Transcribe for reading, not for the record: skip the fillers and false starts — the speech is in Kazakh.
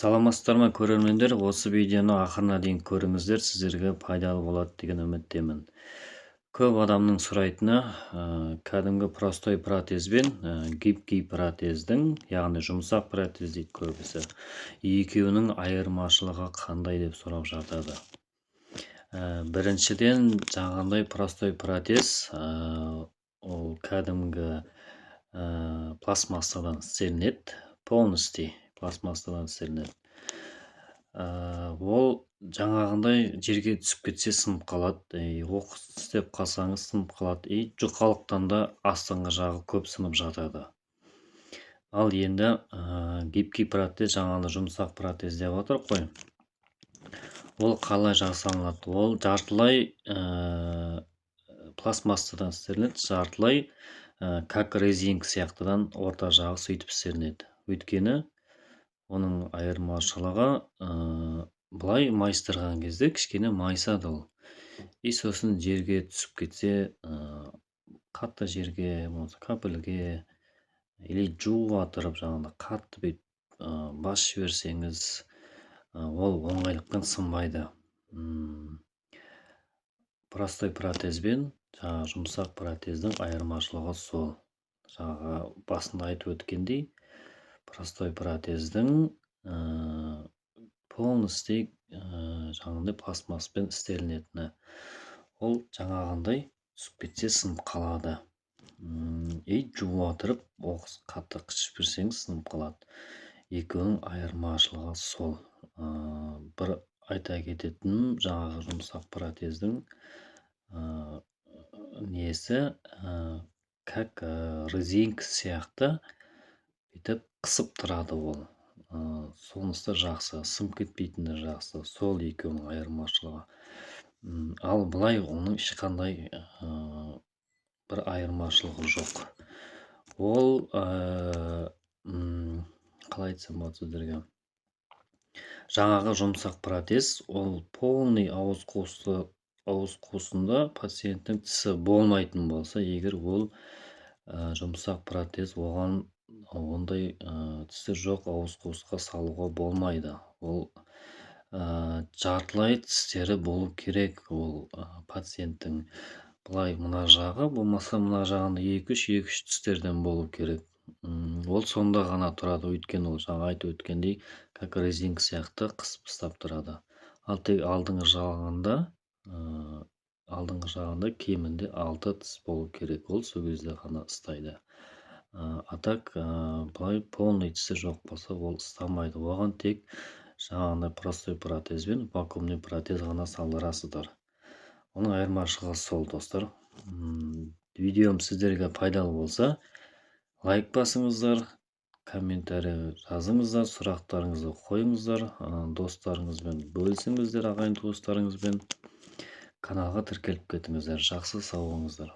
Саламатсыздар ма көрермендер, осы видеоны ақырына дейін көріңіздер, сіздерге пайдалы болады деген үміттемін. Көп адамның сұрайтыны кәдімгі простой протезбен гибкий протездің, яғни жұмсақ протез дейді көбісі, екеуінің айырмашылығы қандай деп сұрап жатады. Біріншіден, жаңағындай простой протез ол кәдімгі пластмассадан істелінеді, полностью пластмассадан істелінеді. Ол жаңағындай жерге түсіп кетсе сынып қалады, оқыс істеп қалсаңыз сынып қалады, жұқалықтан да астыңғы жағы көп сынып жатады. Ал енді гибкий протез, жаңағы жұмсақ протез деп отыр қой. Ол қалай жасалынады? Ол жартылай пластмассадан істелінеді, жартылай как резинка сияқтыдан орта жағы сөйтіп істелінеді. Өйткені оның айырмашылығы былай майыстырған кезде кішкене майысады ол. Сосын жерге түсіп кетсе, қатты жерге, капілге, или жуыватырып жаңағыда қатты бүйтіп басып жіберсеңіз, ол оңайлықпен сынбайды. Простой протезбен жаңағы жұмсақ протездің айырмашылығы сол. Жаңағы басында айтып өткендей, простой протездің полностью жаңағындай пластмасспен істелінетіні. Ол жаңағындай түсіп кетсе сынып қалады. Жуыватырып, оқыс қатты қышып берсеңіз сынып қалады. Екеуінің айырмашылығы сол. Бір айта кететінім, жаңағы жұмсақ протездің несі как резинка сияқты бүйтіп қысып тұрады ол. Сонысы жақсы, сынып кетпейтіні жақсы. Сол екеуінің айырмашылығы. Ал былай оның ешқандай бір айырмашылығы жоқ. Ол қалай айтсам болады сіздерге? Жаңағы жұмсақ протез, ол полный ауыз қуысында пациенттің тісі болмайтын болса, егер ол жұмсақ протез, оған ондай тісі жоқ ауыз қуысқа салуға болмайды. Ол жартылай тістері болу керек ол пациенттің. Былай мына жағы, болмаса мына жағында 2-3 тістерден болу керек. Ол сонда ғана тұрады, өйткені ол жаңа айтып өткендей, как резинка сияқты қысып ұстап тұрады. Ал тек алдыңғы жағында кемінде 6 тіс болу керек. Ол сол кезде ғана ұстайды. Так, былай полный тісі жоқ болса, ол ұстамайды. Оған тек жаңағындай простой протезбен вакуумный протез ғана салдырасыздар. Оның айырмашылығы сол, достар. Видеом сіздерге пайдалы болса, лайк басыңыздар, комментарий жазыңыздар, сұрақтарыңызды қойыңыздар, достарыңызбен бөлісіңіздер, ағайын туыстарыңызбен. Каналға тіркеліп кетіңіздер. Жақсы, сау болыңыздар.